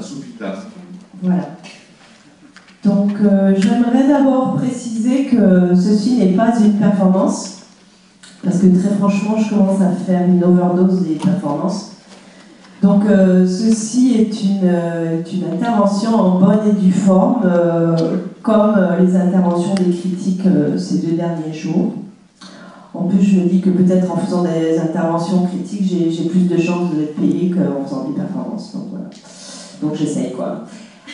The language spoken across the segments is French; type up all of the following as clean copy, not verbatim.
subita. Voilà. Donc, j'aimerais d'abord préciser que ceci n'est pas une performance, parce que très franchement, je commence à faire une overdose des performances. Donc, ceci est une intervention en bonne et due forme, comme les interventions des critiques ces 2 derniers jours. En plus, je me dis que peut-être en faisant des interventions critiques, j'ai plus de chances d'être payé qu'en faisant des performances. Donc, voilà. Donc, j'essaye, quoi.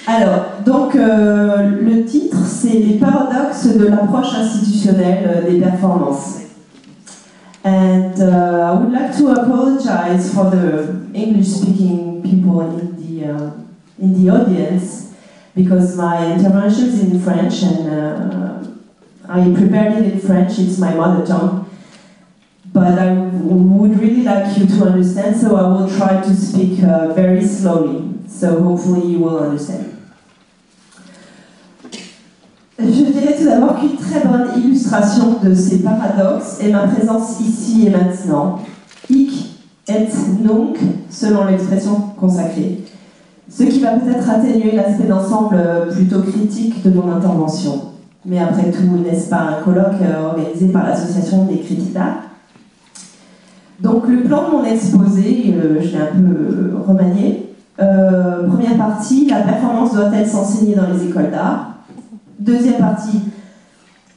Alors, donc, le titre, c'est les paradoxes de l'approche institutionnelle des performances. And I would like to apologize for the English-speaking people in the audience, because my intervention is in French, and I prepared it in French. It's my mother tongue, but I would really like you to understand, so I will try to speak very slowly. So hopefully you will understand. Je dirais tout d'abord qu'une très bonne illustration de ces paradoxes est ma présence ici et maintenant. Hic et nunc, selon l'expression consacrée. Ce qui va peut-être atténuer l'aspect d'ensemble plutôt critique de mon intervention. Mais après tout, n'est-ce pas un colloque organisé par l'Association des critiques d'art? Donc le plan de mon exposé, je l'ai un peu remanié. Première partie, la performance doit-elle s'enseigner dans les écoles d'art? Deuxième partie,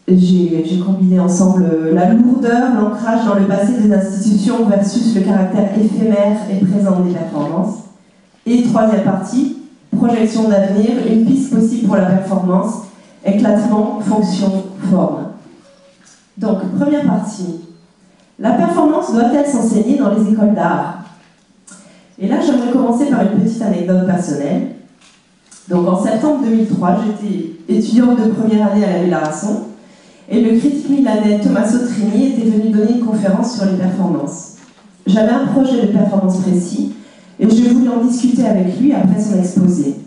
j'ai combiné ensemble la lourdeur, l'ancrage dans le passé des institutions versus le caractère éphémère et présent des performances. Et troisième partie, projection d'avenir, une piste possible pour la performance, éclatement, fonction, forme. Donc, première partie, la performance doit-elle s'enseigner dans les écoles d'art? Et là, j'aimerais commencer par une petite anecdote personnelle. Donc en septembre 2003, j'étais étudiante de première année à la Bellarasson et le critique milanais Tommaso Trini était venu donner une conférence sur les performances. J'avais un projet de performance précis et je voulais en discuter avec lui après son exposé.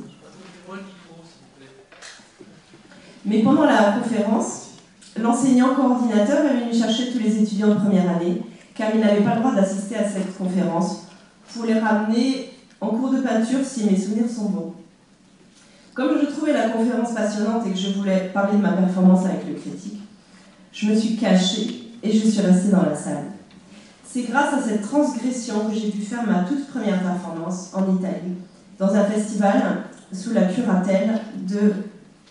Mais pendant la conférence, l'enseignant coordinateur est venu chercher tous les étudiants de première année car il n'avait pas le droit d'assister à cette conférence pour les ramener en cours de peinture si mes souvenirs sont bons. Comme je trouvais la conférence passionnante et que je voulais parler de ma performance avec le critique, je me suis cachée et je suis restée dans la salle. C'est grâce à cette transgression que j'ai pu faire ma toute première performance en Italie, dans un festival sous la curatelle de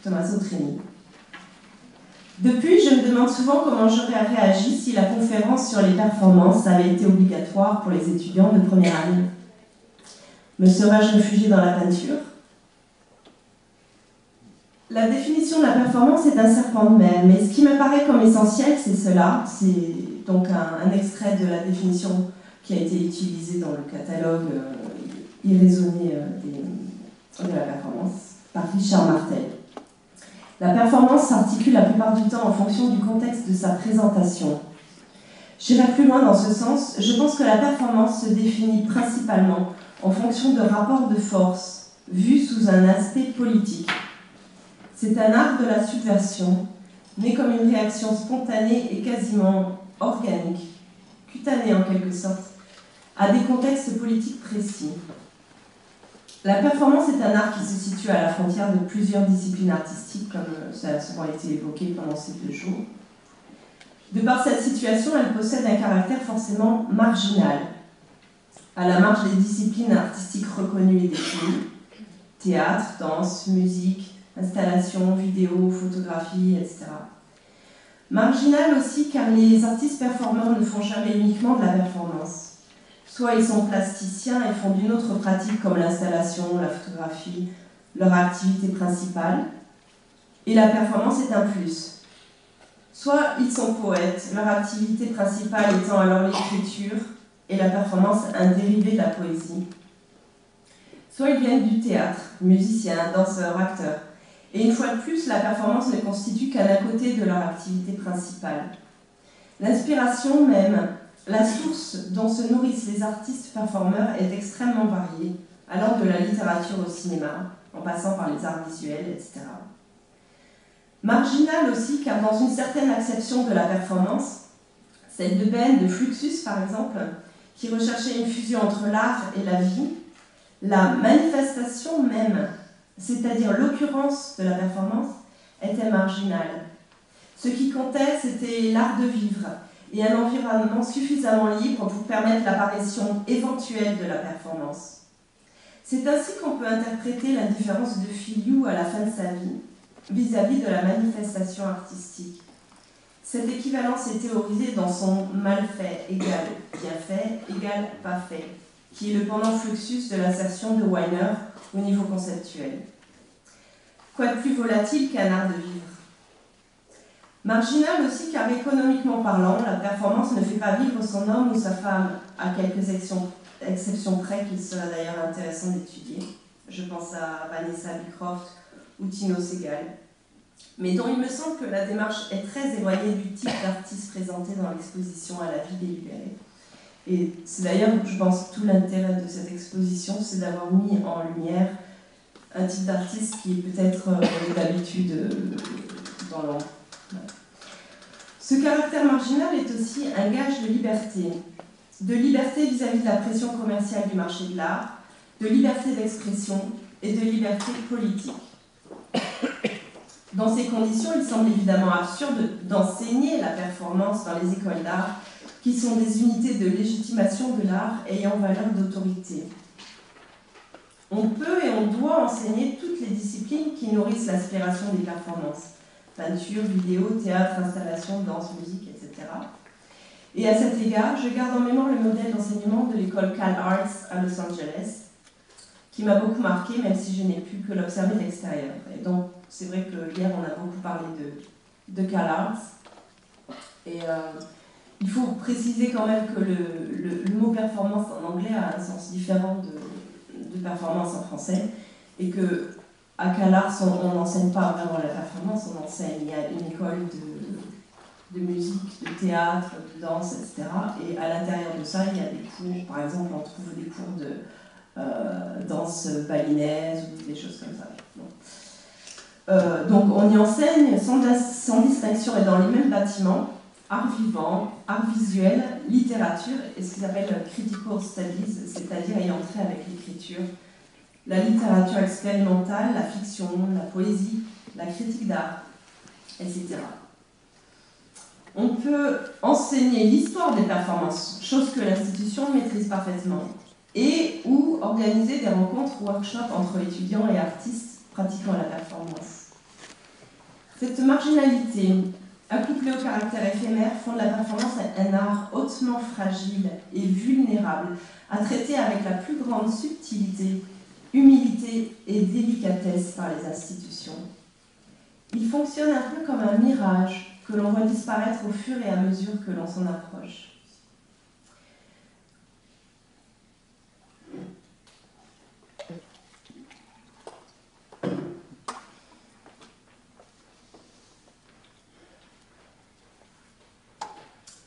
Tommaso Trini. Depuis, je me demande souvent comment j'aurais réagi si la conférence sur les performances avait été obligatoire pour les étudiants de première année. Me serais-je réfugiée dans la peinture? La définition de la performance est un serpent de mer, mais ce qui me paraît comme essentiel, c'est cela. C'est donc un extrait de la définition qui a été utilisée dans le catalogue irraisonné de la performance par Richard Martel. La performance s'articule la plupart du temps en fonction du contexte de sa présentation. J'irai plus loin dans ce sens. Je pense que la performance se définit principalement en fonction de rapports de force, vus sous un aspect politique. C'est un art de la subversion, né comme une réaction spontanée et quasiment organique, cutanée en quelque sorte, à des contextes politiques précis. La performance est un art qui se situe à la frontière de plusieurs disciplines artistiques, comme ça a souvent été évoqué pendant ces 2 jours. De par cette situation, elle possède un caractère forcément marginal, à la marge des disciplines artistiques reconnues et définies, théâtre, danse, musique, installation, vidéo, photographie, etc. Marginal aussi car les artistes performeurs ne font jamais uniquement de la performance. Soit ils sont plasticiens et font d'une autre pratique comme l'installation, la photographie, leur activité principale, et la performance est un plus. Soit ils sont poètes, leur activité principale étant alors l'écriture et la performance un dérivé de la poésie. Soit ils viennent du théâtre, musiciens, danseurs, acteurs. Et une fois de plus, la performance ne constitue qu'un à côté de leur activité principale. L'inspiration même, la source dont se nourrissent les artistes performeurs est extrêmement variée, allant de la littérature au cinéma, en passant par les arts visuels, etc. Marginal aussi, car dans une certaine acception de la performance, celle de Ben de Fluxus par exemple, qui recherchait une fusion entre l'art et la vie, La manifestation même, c'est-à-dire l'occurrence de la performance, était marginale. Ce qui comptait, c'était l'art de vivre et un environnement suffisamment libre pour permettre l'apparition éventuelle de la performance. C'est ainsi qu'on peut interpréter l'indifférence de Filiou à la fin de sa vie vis-à-vis de la manifestation artistique. Cette équivalence est théorisée dans son mal fait égale bien fait égale pas fait, qui est le pendant fluxus de l'assertion de Weiner au niveau conceptuel. Quoi de plus volatile qu'un art de vivre? Marginal aussi car économiquement parlant, la performance ne fait pas vivre son homme ou sa femme, à quelques exceptions près qu'il serait d'ailleurs intéressant d'étudier. Je pense à Vanessa Beecroft ou Tino Segal, mais dont il me semble que la démarche est très éloignée du type d'artiste présenté dans l'exposition à la vie délibérée. Et c'est d'ailleurs, je pense, tout l'intérêt de cette exposition, c'est d'avoir mis en lumière un type d'artiste qui est peut-être d'habitude dans l'ombre. Ce caractère marginal est aussi un gage de liberté vis-à-vis de la pression commerciale du marché de l'art, de liberté d'expression et de liberté politique. Dans ces conditions, il semble évidemment absurde d'enseigner la performance dans les écoles d'art, qui sont des unités de légitimation de l'art ayant valeur d'autorité. On peut et on doit enseigner toutes les disciplines qui nourrissent l'aspiration des performances. Peinture, vidéo, théâtre, installation, danse, musique, etc. Et à cet égard, je garde en mémoire le modèle d'enseignement de l'école CalArts à Los Angeles, qui m'a beaucoup marqué, même si je n'ai pu que l'observer de l'extérieur. Et donc, c'est vrai que hier, on a beaucoup parlé de CalArts. Et il faut préciser quand même que le mot performance en anglais a un sens différent de performance en français, et que à CalArts, on n'enseigne pas vraiment la performance, on enseigne, il y a une école de musique, de théâtre, de danse, etc. Et à l'intérieur de ça, il y a des cours, par exemple, on trouve des cours de danse balinaise ou des choses comme ça. Donc on y enseigne sans distinction et dans les mêmes bâtiments, art vivant, art visuel, littérature et ce qu'ils appellent critical studies, c'est-à-dire ayant trait avec l'écriture, la littérature expérimentale, la fiction, la poésie, la critique d'art, etc. On peut enseigner l'histoire des performances, chose que l'institution maîtrise parfaitement, et ou organiser des rencontres ou workshops entre étudiants et artistes pratiquant la performance. Cette marginalité, accouplée au caractère éphémère, font de la performance un art hautement fragile et vulnérable, à traiter avec la plus grande subtilité, humilité et délicatesse par les institutions. Il fonctionne un peu comme un mirage que l'on voit disparaître au fur et à mesure que l'on s'en approche.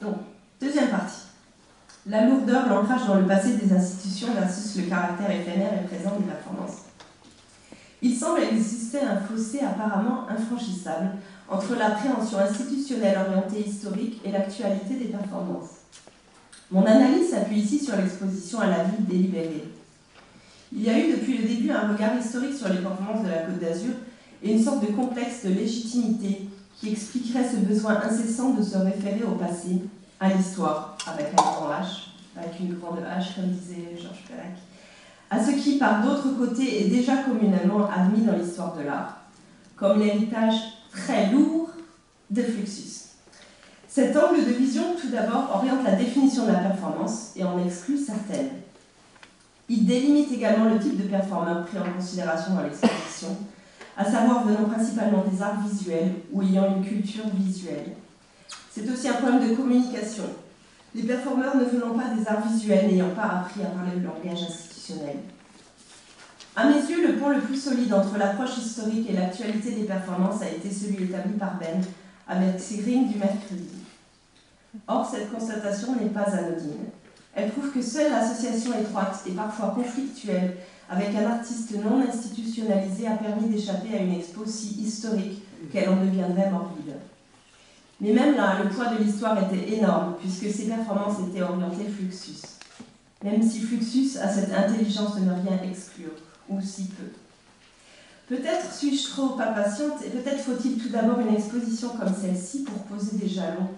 Donc, deuxième partie. La lourdeur, l'ancrage dans le passé des institutions versus le caractère éphémère et présent des performances. Il semble exister un fossé apparemment infranchissable entre l'appréhension institutionnelle orientée historique et l'actualité des performances. Mon analyse s'appuie ici sur l'exposition à la vie délibérée. Il y a eu depuis le début un regard historique sur les performances de la Côte d'Azur et une sorte de complexe de légitimité qui expliquerait ce besoin incessant de se référer au passé, à l'histoire, avec un grand H, avec une grande H, comme disait Georges Perec, à ce qui, par d'autres côtés, est déjà communément admis dans l'histoire de l'art, comme l'héritage très lourd de Fluxus. Cet angle de vision, tout d'abord, oriente la définition de la performance et en exclut certaines. Il délimite également le type de performeur pris en considération dans l'exposition, à savoir venant principalement des arts visuels ou ayant une culture visuelle. C'est aussi un problème de communication. Les performeurs ne venant pas des arts visuels, n'ayant pas appris à parler le langage institutionnel. À mes yeux, le pont le plus solide entre l'approche historique et l'actualité des performances a été celui établi par Ben avec ses grilles du mercredi. Or, cette constatation n'est pas anodine. Elle prouve que seule l'association étroite et parfois conflictuelle avec un artiste non institutionnalisé a permis d'échapper à une expo si historique qu'elle en deviendrait morbide. Mais même là, le poids de l'histoire était énorme, puisque ces performances étaient orientées Fluxus. même si Fluxus a cette intelligence de ne rien exclure, ou si peu. Peut-être suis-je trop impatiente et peut-être faut-il tout d'abord une exposition comme celle-ci pour poser des jalons,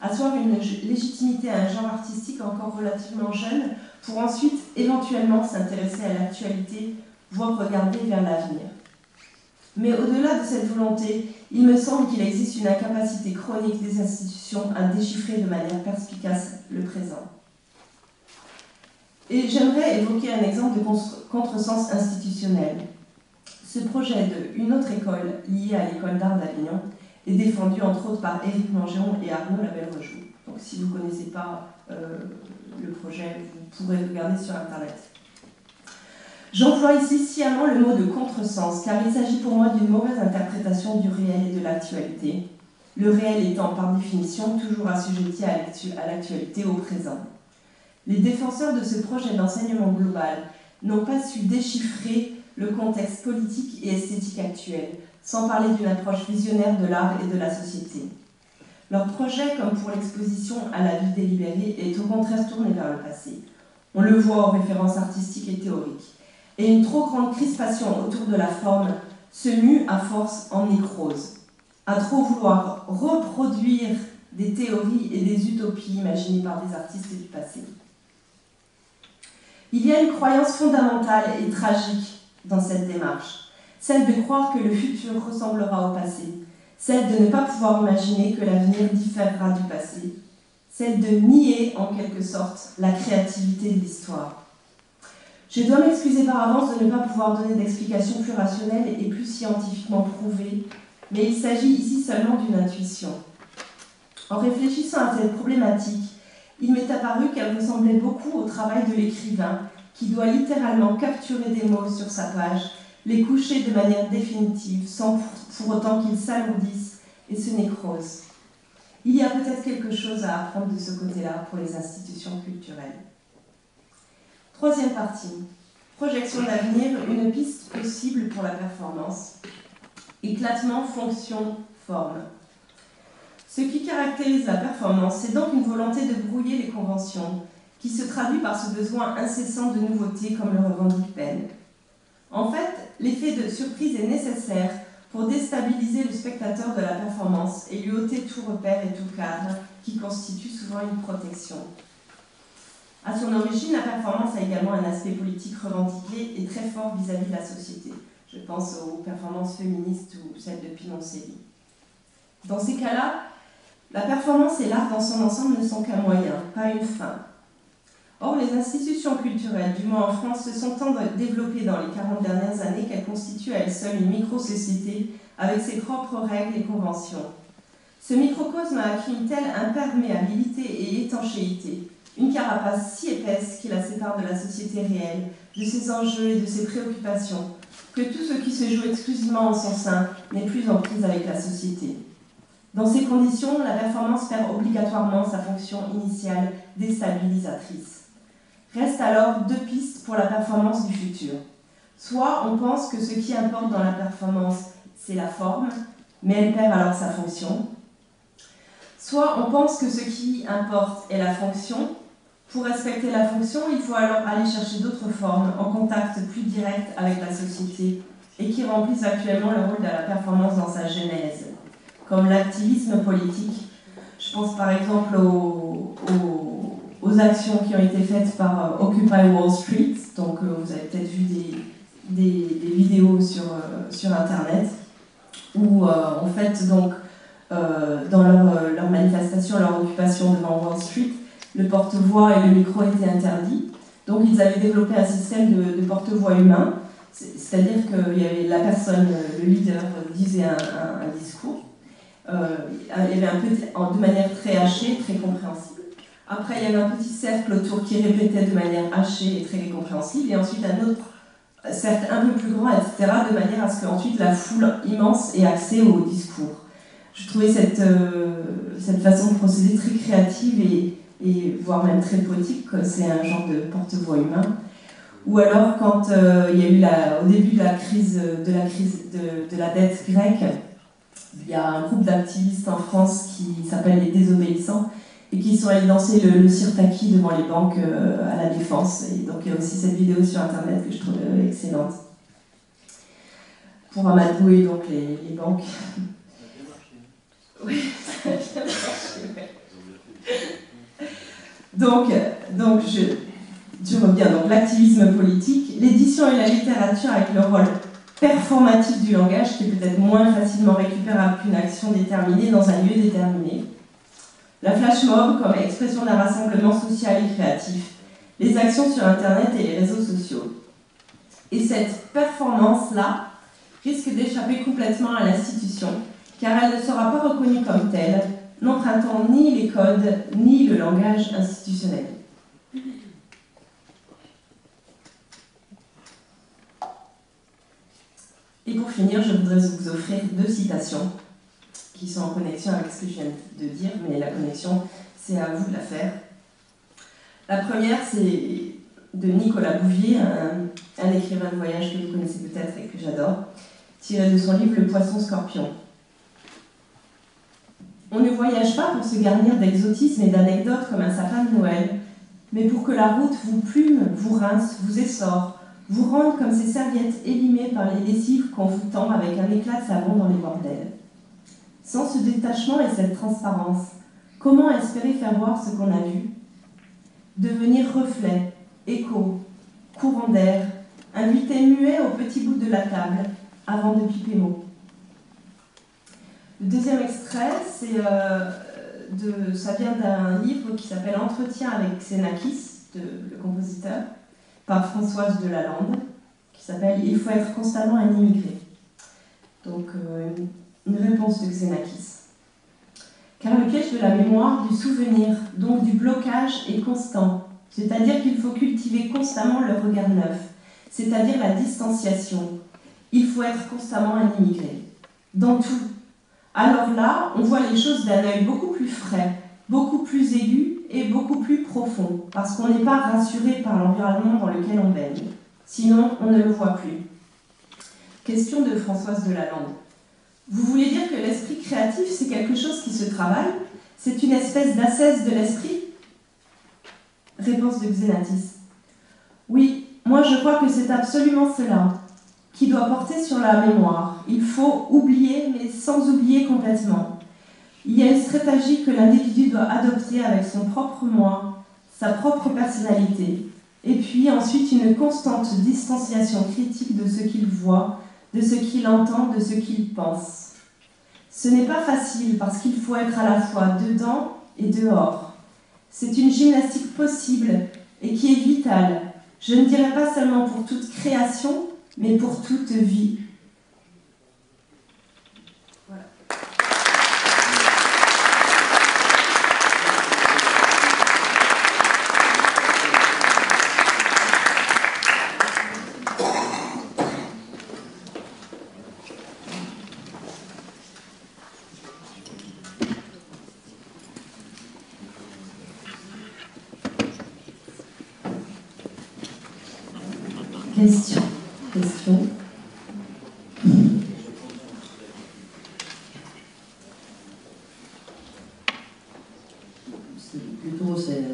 asseoir une légitimité à un genre artistique encore relativement jeune pour ensuite éventuellement s'intéresser à l'actualité, voire regarder vers l'avenir. Mais au-delà de cette volonté, il me semble qu'il existe une incapacité chronique des institutions à déchiffrer de manière perspicace le présent. Et j'aimerais évoquer un exemple de contresens institutionnel. Ce projet de une autre école liée à l'école d'art d'Avignon est défendu entre autres par Éric Mangeon et Arnaud Labelle-Rejoux. Donc si vous ne connaissez pas le projet, vous pourrez regarder sur Internet. J'emploie ici sciemment le mot de contresens, car il s'agit pour moi d'une mauvaise interprétation du réel et de l'actualité, le réel étant par définition toujours assujetti à l'actualité au présent. Les défenseurs de ce projet d'enseignement global n'ont pas su déchiffrer le contexte politique et esthétique actuel, sans parler d'une approche visionnaire de l'art et de la société. Leur projet, comme pour l'exposition à la vie délibérée, est au contraire tourné vers le passé. On le voit aux références artistiques et théoriques. Et une trop grande crispation autour de la forme se mue à force en nécrose, à trop vouloir reproduire des théories et des utopies imaginées par des artistes du passé. Il y a une croyance fondamentale et tragique dans cette démarche, celle de croire que le futur ressemblera au passé, celle de ne pas pouvoir imaginer que l'avenir différera du passé, celle de nier en quelque sorte la créativité de l'histoire. Je dois m'excuser par avance de ne pas pouvoir donner d'explications plus rationnelles et plus scientifiquement prouvées, mais il s'agit ici seulement d'une intuition. En réfléchissant à cette problématique, il m'est apparu qu'elle ressemblait beaucoup au travail de l'écrivain, qui doit littéralement capturer des mots sur sa page, les coucher de manière définitive, sans pour autant qu'ils s'alourdissent et se nécrosent. Il y a peut-être quelque chose à apprendre de ce côté-là pour les institutions culturelles. Troisième partie, projection d'avenir, une piste possible pour la performance. Éclatement, fonction, forme. Ce qui caractérise la performance, c'est donc une volonté de brouiller les conventions, qui se traduit par ce besoin incessant de nouveauté, comme le revendique Penn. En fait, l'effet de surprise est nécessaire pour déstabiliser le spectateur de la performance et lui ôter tout repère et tout cadre, qui constitue souvent une protection. À son origine, la performance a également un aspect politique revendiqué et très fort vis-à-vis de la société. Je pense aux performances féministes ou celles de Pinoncelli. Dans ces cas-là, la performance et l'art dans son ensemble ne sont qu'un moyen, pas une fin. Or, les institutions culturelles, du moins en France, se sont tant développées dans les 40 dernières années qu'elles constituent à elles seules une micro-société avec ses propres règles et conventions. Ce microcosme a acquis une telle imperméabilité et étanchéité, une carapace si épaisse qui la sépare de la société réelle, de ses enjeux et de ses préoccupations, que tout ce qui se joue exclusivement en son sein n'est plus en prise avec la société. Dans ces conditions, la performance perd obligatoirement sa fonction initiale déstabilisatrice. Restent alors deux pistes pour la performance du futur. Soit on pense que ce qui importe dans la performance, c'est la forme, mais elle perd alors sa fonction. Soit on pense que ce qui importe est la fonction. Pour respecter la fonction, il faut alors aller chercher d'autres formes en contact plus direct avec la société et qui remplissent actuellement le rôle de la performance dans sa genèse, comme l'activisme politique. Je pense par exemple aux actions qui ont été faites par Occupy Wall Street. Donc vous avez peut-être vu des vidéos sur Internet où en fait donc dans leur manifestation, leur occupation devant Wall Street, le porte-voix et le micro étaient interdits. Donc ils avaient développé un système de porte-voix humain, c'est-à-dire que la personne, le leader, disait un discours. Il y avait de manière très hachée, très compréhensible. Après, il y avait un petit cercle autour qui répétait de manière hachée et très compréhensible, et ensuite un autre cercle un peu plus grand, etc., de manière à ce qu'ensuite la foule immense ait accès au discours. Je trouvais cette façon de procéder très créative et voire même très poétique, c'est un genre de porte-voix humain. Ou alors quand il y a eu au début de la crise de la dette grecque, il y a un groupe d'activistes en France qui s'appelle les Désobéissants et qui sont allés danser le sirtaki devant les banques à la Défense. Et donc il y a aussi cette vidéo sur internet que je trouve excellente. Pour amadouer donc les banques. Oui, ça a bien marché, ouais. Donc je reviens. Donc l'activisme politique, l'édition et la littérature avec le rôle performatif du langage qui est peut-être moins facilement récupérable qu'une action déterminée dans un lieu déterminé. La flash mob comme expression d'un rassemblement social et créatif, les actions sur Internet et les réseaux sociaux. Et cette performance-là risque d'échapper complètement à l'institution, car elle ne sera pas reconnue comme telle, n'empruntant ni les codes, ni le langage institutionnel. Et pour finir, je voudrais vous offrir 2 citations qui sont en connexion avec ce que je viens de dire, mais la connexion, c'est à vous de la faire. La première, c'est de Nicolas Bouvier, un écrivain de voyage que vous connaissez peut-être et que j'adore, tiré de son livre « Le poisson scorpion ». On ne voyage pas pour se garnir d'exotisme et d'anecdotes comme un sapin de Noël, mais pour que la route vous plume, vous rince, vous essore, vous rende comme ces serviettes élimées par les lessives qu'on vous tend avec un éclat de savon dans les bordels. Sans ce détachement et cette transparence, comment espérer faire voir ce qu'on a vu? Devenir reflet, écho, courant d'air, invité muet au petit bout de la table, avant de piper mot. Le deuxième extrait, ça vient d'un livre qui s'appelle « Entretien avec Xenakis », le compositeur, par Françoise Delalande, qui s'appelle « Il faut être constamment un immigré ». Donc, une réponse de Xenakis. Car le piège de la mémoire, du souvenir, donc du blocage, est constant. C'est-à-dire qu'il faut cultiver constamment le regard neuf, c'est-à-dire la distanciation. Il faut être constamment un immigré. Dans tout. Alors là, on voit les choses d'un œil beaucoup plus frais, beaucoup plus aigu et beaucoup plus profond, parce qu'on n'est pas rassuré par l'environnement dans lequel on baigne. Sinon, on ne le voit plus. Question de Françoise Delalande. Vous voulez dire que l'esprit créatif, c'est quelque chose qui se travaille? C'est une espèce d'ascèse de l'esprit? Réponse de Xenakis. Oui, moi je crois que c'est absolument cela qui doit porter sur la mémoire. Il faut oublier, mais sans oublier complètement. Il y a une stratégie que l'individu doit adopter avec son propre moi, sa propre personnalité, et puis ensuite une constante distanciation critique de ce qu'il voit, de ce qu'il entend, de ce qu'il pense. Ce n'est pas facile parce qu'il faut être à la fois dedans et dehors. C'est une gymnastique possible et qui est vitale. Je ne dirais pas seulement pour toute création, mais pour toute vie. Voilà. Question. Plutôt, c'est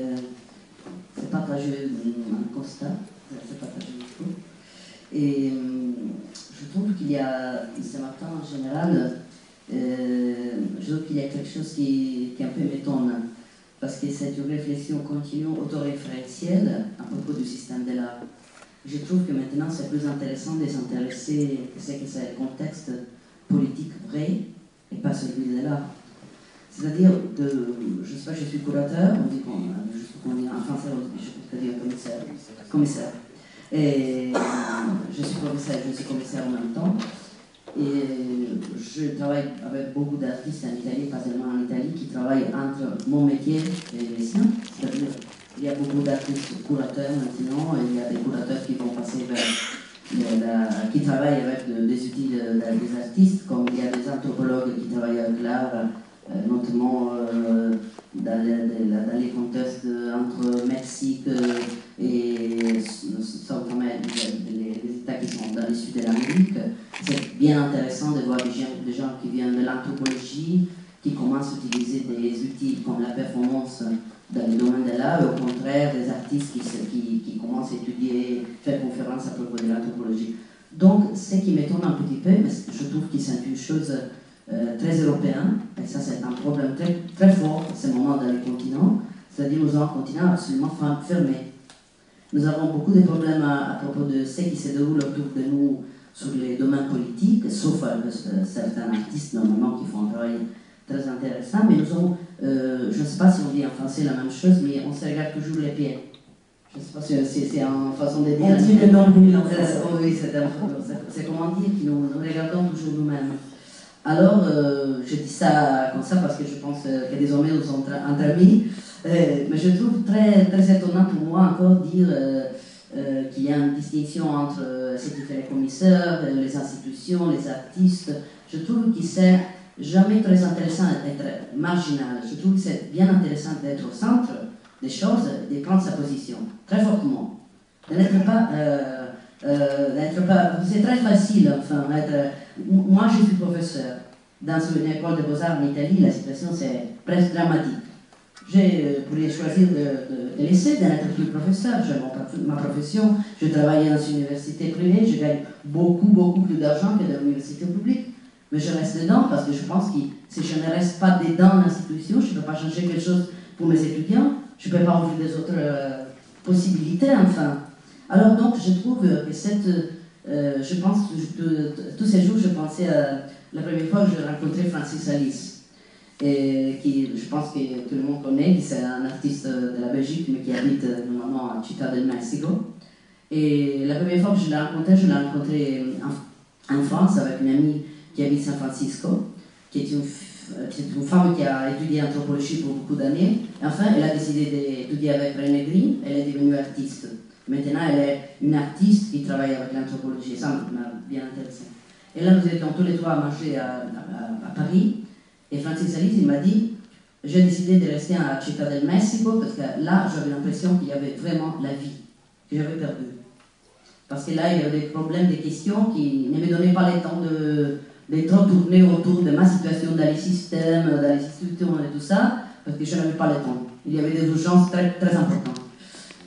partager un constat, c'est partager du tout. Et je trouve qu'il y a, ce matin en général, je trouve qu'il y a quelque chose qui un peu m'étonne, parce que c'est une réflexion continue autoréférentielle à propos du système de l'art. Je trouve que maintenant c'est plus intéressant de s'intéresser à ce que c'est le contexte politique vrai et pas celui de l'art. C'est-à-dire, je ne sais pas, je suis curateur, on dit en français, je peux dire commissaire. Et je suis commissaire en même temps. Et je travaille avec beaucoup d'artistes en Italie, pas seulement en Italie, qui travaillent entre mon métier et les siens. C'est-à-dire, il y a beaucoup d'artistes curateurs maintenant, et il y a des curateurs qui vont passer vers qui travaillent avec des outils des artistes, comme il y a des anthropologues qui travaillent avec l'art, notamment dans les contextes entre Mexique et les États qui sont dans le sud de l'Amérique. C'est bien intéressant de voir des gens qui viennent de l'anthropologie, qui commencent à utiliser des outils comme la performance dans le domaine de l'art, au contraire des artistes qui commencent à étudier, faire conférence à propos de l'anthropologie. Donc, ce qui m'étonne un petit peu, mais je trouve que c'est une chose très européenne, et ça c'est un problème très, très fort en ce moment dans les continents, c'est-à-dire nous avons un continent absolument fermé. Nous avons beaucoup de problèmes à propos de ce qui se déroule autour de nous sur les domaines politiques, sauf certains artistes normalement qui font un travail très intéressant, mais nous avons, je ne sais pas si on dit en français la même chose, mais on se regarde toujours les pieds. Je ne sais pas si c'est une façon de dire. On dit le nombril en français. Oui, c'est comment dire que nous regardons toujours nous-mêmes. Alors, je dis ça comme ça parce que je pense que désormais nous sommes entre amis, mais je trouve très, très étonnant pour moi encore dire qu'il y a une distinction entre ce qui fait les commissaires, les institutions, les artistes. Je trouve que c'est jamais très intéressant d'être marginal. Je trouve que c'est bien intéressant d'être au centre des choses, de prendre sa position, très fortement. De n'être pas... c'est très facile, enfin, moi je suis professeur. Dans une école de beaux-arts en Italie, la situation c'est presque dramatique. J'ai pourrais choisir de laisser d'être plus professeur. J'ai ma profession, je travaille dans une université privée, je gagne beaucoup plus d'argent que dans l'université publique. Mais je reste dedans parce que je pense que si je ne reste pas dedans l'institution, je ne peux pas changer quelque chose pour mes étudiants, je ne peux pas ouvrir des autres possibilités, enfin. Alors donc, je trouve que je pense que tous ces jours, je pensais à la première fois que j'ai rencontré Francis Alice, qui, je pense que tout le monde connaît, qui c'est un artiste de la Belgique, mais qui habite normalement à Città del Messico. Et la première fois que je l'ai rencontré en France avec une amie qui habite San Francisco, qui est une femme qui a étudié l'anthropologie pour beaucoup d'années. Enfin, elle a décidé d'étudier avec René Green, elle est devenue artiste. Maintenant, elle est une artiste qui travaille avec l'anthropologie, ça m'a bien intéressé. Et là, nous étions tous les trois à manger à Paris, et Francis Alice, il m'a dit, j'ai décidé de rester à Città del Messico, parce que là, j'avais l'impression qu'il y avait vraiment la vie, que j'avais perdue. Parce que là, il y avait des problèmes, des questions qui ne me donnaient pas le temps de trop tourner autour de ma situation dans les systèmes, dans les institutions et tout ça, parce que je n'avais pas le temps. Il y avait des urgences très, très importantes.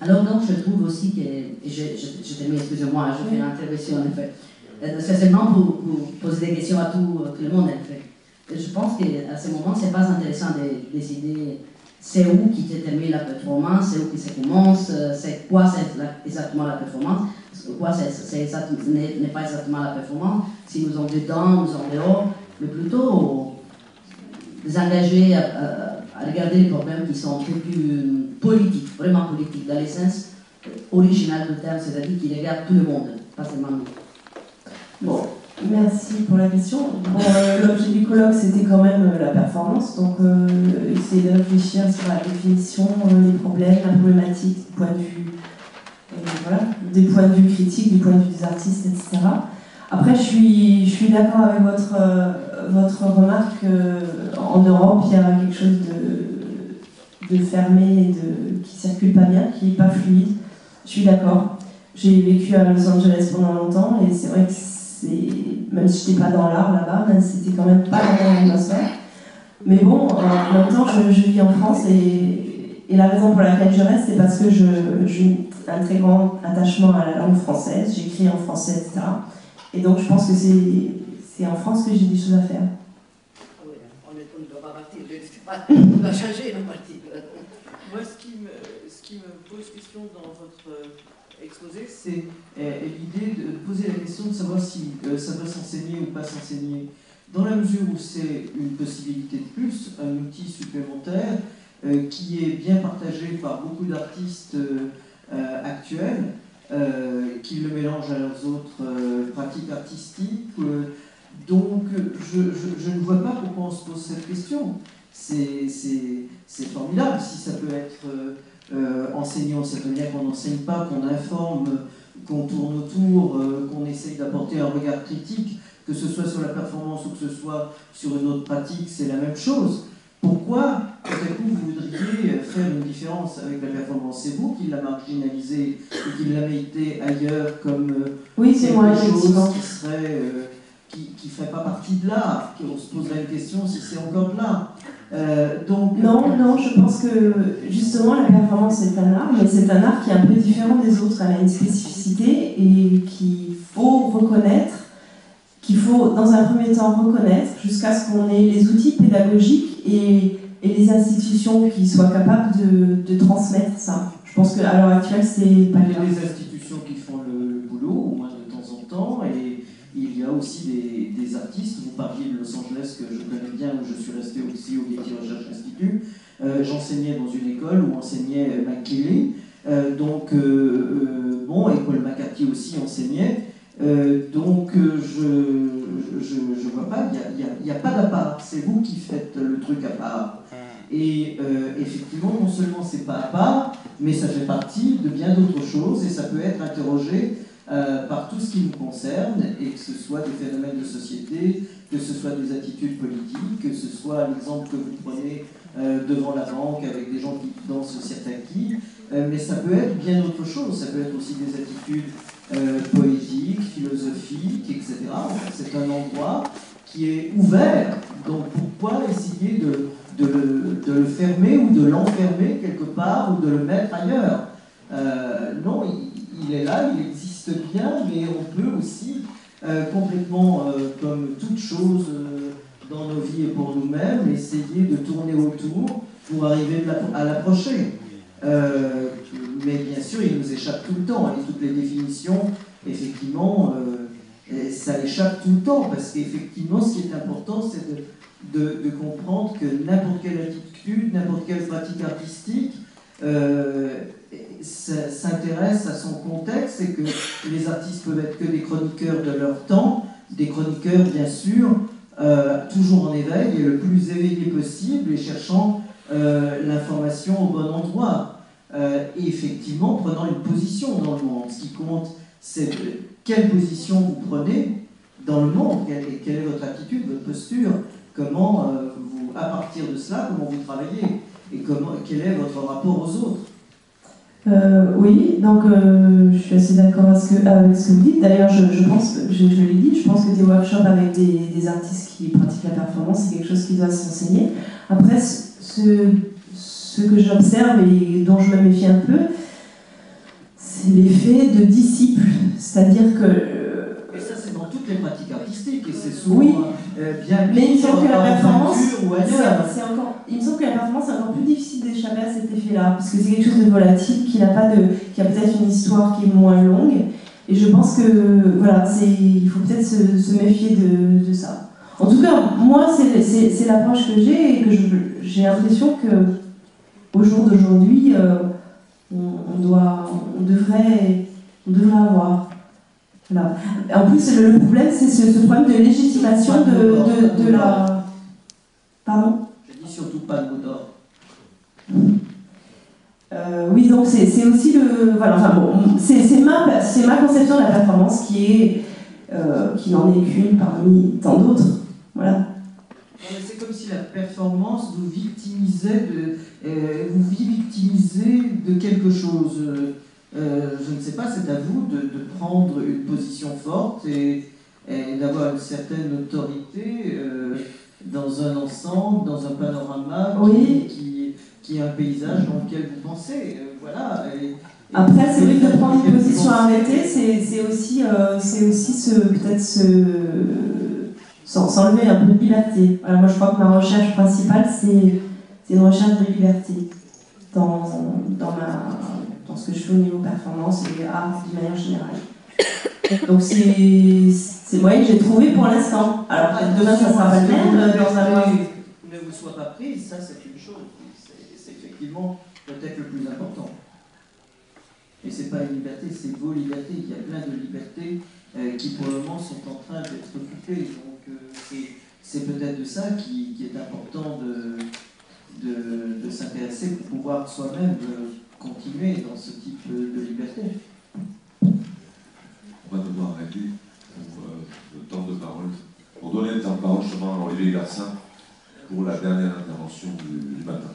Alors donc, je trouve aussi que, et je termine, excusez-moi, je fais une intervention en effet, c'est seulement pour poser des questions à tout le monde en fait. Et je pense qu'à ce moment, c'est pas intéressant de décider c'est où qui termine la performance, c'est où qui se commence, c'est quoi c'est exactement la performance, quoi n'est pas exactement la performance, si nous sommes dedans, nous sommes dehors, mais plutôt les engager à regarder les problèmes qui sont un peu plus politiques, vraiment politiques, dans l'essence originale du terme, c'est-à-dire qui regardent tout le monde, pas seulement nous. Bon, merci pour la question. Bon, l'objet du colloque, c'était quand même la performance, donc essayer de réfléchir sur la définition, les problèmes, la problématique, du point de vue, voilà, des points de vue critiques, du point de vue des artistes, etc. Après, je suis d'accord avec votre remarque qu'en Europe, il y a quelque chose de fermé, qui ne circule pas bien, qui n'est pas fluide. Je suis d'accord. J'ai vécu à Los Angeles pendant longtemps et c'est vrai que même si je n'étais pas dans l'art là-bas, c'était quand même pas la même atmosphère. Mais bon, en même temps, je vis en France et la raison pour laquelle je reste, c'est parce que j'ai un très grand attachement à la langue française, j'écris en français, etc. Et donc je pense que c'est en France que j'ai des choses à faire. Oui, on ne doit pas partir, on doit changer le parti. Moi, ce qui me pose question dans votre exposé, c'est l'idée de poser la question de savoir si ça doit s'enseigner ou pas s'enseigner. Dans la mesure où c'est une possibilité de plus, un outil supplémentaire qui est bien partagé par beaucoup d'artistes actuels, qui le mélangent à leurs autres pratiques artistiques. Donc, je ne vois pas pourquoi on se pose cette question. C'est formidable si ça peut être enseigné. Ça veut dire qu'on n'enseigne pas, qu'on informe, qu'on tourne autour, qu'on essaye d'apporter un regard critique, que ce soit sur la performance ou que ce soit sur une autre pratique, c'est la même chose. Pourquoi, tout à coup, vous voudriez faire une différence avec la performance? C'est vous qui la marginalisez et qui la mettez ailleurs comme oui, c'est moi, quelque chose qui serait, qui qui ne fait pas partie de l'art. On se poserait une question si c'est encore de l'art. Non, je pense que justement la performance est un art, mais c'est un art qui est un peu différent des autres. Elle a une spécificité et qu'il faut reconnaître, qu'il faut dans un premier temps reconnaître jusqu'à ce qu'on ait les outils pédagogiques et les institutions qui soient capables de transmettre ça. Je pense qu'à l'heure actuelle, c'est pas le cas. Il y a des institutions qui font le boulot, au moins de temps en temps, et il y a aussi des artistes. Vous parliez de Los Angeles, que je connais bien, où je suis resté aussi au Getty Research Institute. J'enseignais dans une école où enseignait McKinley, bon, et Paul McCarthy aussi enseignait. Je vois pas, il n'y a pas d'appart, c'est vous qui faites le truc à part. Et effectivement, non seulement c'est pas à part, mais ça fait partie de bien d'autres choses et ça peut être interrogé par tout ce qui nous concerne, et que ce soit des phénomènes de société, que ce soit des attitudes politiques, que ce soit l'exemple que vous prenez devant la banque avec des gens qui dansent Sirtaki, mais ça peut être bien autre chose, ça peut être aussi des attitudes poétiques, philosophiques, etc. C'est un endroit qui est ouvert, donc pourquoi essayer de le fermer ou de l'enfermer quelque part ou de le mettre ailleurs? Non, il est là, il existe bien, mais on peut aussi complètement, comme toute chose dans nos vies et pour nous-mêmes, essayer de tourner autour pour arriver à l'approcher. Mais bien sûr, il nous échappe tout le temps, et toutes les définitions, effectivement, ça échappe tout le temps, parce qu'effectivement, ce qui est important, c'est de comprendre que n'importe quelle attitude, n'importe quelle pratique artistique s'intéresse à son contexte, et que les artistes peuvent être que des chroniqueurs de leur temps, des chroniqueurs bien sûr, toujours en éveil et le plus éveillé possible, et cherchant l'information au bon endroit. Et effectivement, prenant une position dans le monde. Ce qui compte, c'est quelle position vous prenez dans le monde, quelle est votre attitude, votre posture, comment à partir de cela, comment vous travaillez, et quel est votre rapport aux autres. Oui, donc je suis assez d'accord avec ce que vous dites. D'ailleurs, je pense, je l'ai dit, je pense que des workshops avec des artistes qui pratiquent la performance, c'est quelque chose qui doit s'enseigner. Après, ce que j'observe et dont je me méfie un peu, c'est l'effet de disciple. C'est-à-dire que... Et ça, c'est dans toutes les pratiques artistiques, et c'est souvent oui, bien mais il me semble que la performance, ou ailleurs. il me semble que la performance est encore plus difficile d'échapper à cet effet-là, parce que c'est quelque chose de volatile, qui a peut-être une histoire qui est moins longue, et je pense que voilà, il faut peut-être se méfier de ça. En tout cas, moi, c'est l'approche que j'ai, et que j'ai l'impression que au jour d'aujourd'hui, on devrait avoir. Voilà. En plus, le problème, c'est ce problème de légitimation de la... Pardon ? J'ai dit surtout pas de mot d'ordre. Oui, donc c'est aussi le... Voilà, enfin bon, c'est ma conception de la performance qui n'en est qu'une parmi tant d'autres. Voilà. C'est comme si la performance vous victimisait de quelque chose. Je ne sais pas, c'est à vous de prendre une position forte et d'avoir une certaine autorité dans un ensemble, dans un panorama qui est un paysage dans lequel vous pensez. Voilà. Après, c'est vrai que de prendre une position arrêtée, c'est aussi peut-être s'enlever un peu de liberté. Voilà, moi, je crois que ma recherche principale, c'est une recherche de liberté dans ce que je fais au niveau performance et art d'une manière générale. Donc c'est moyen que j'ai trouvé pour l'instant. Alors peut-être demain ça sera pas le même dans un mois. Ne vous soit pas prise, ça c'est une chose. C'est effectivement peut-être le plus important. Et c'est pas une liberté, c'est vos libertés. Il y a plein de libertés qui pour le moment sont en train d'être occupées. Donc c'est peut-être de ça qui est important de s'intéresser pour pouvoir soi-même continuer dans ce type de liberté. On va devoir arrêter pour le temps de parole, pour donner le temps de parole justement à Olivier Garcin pour la dernière intervention du matin.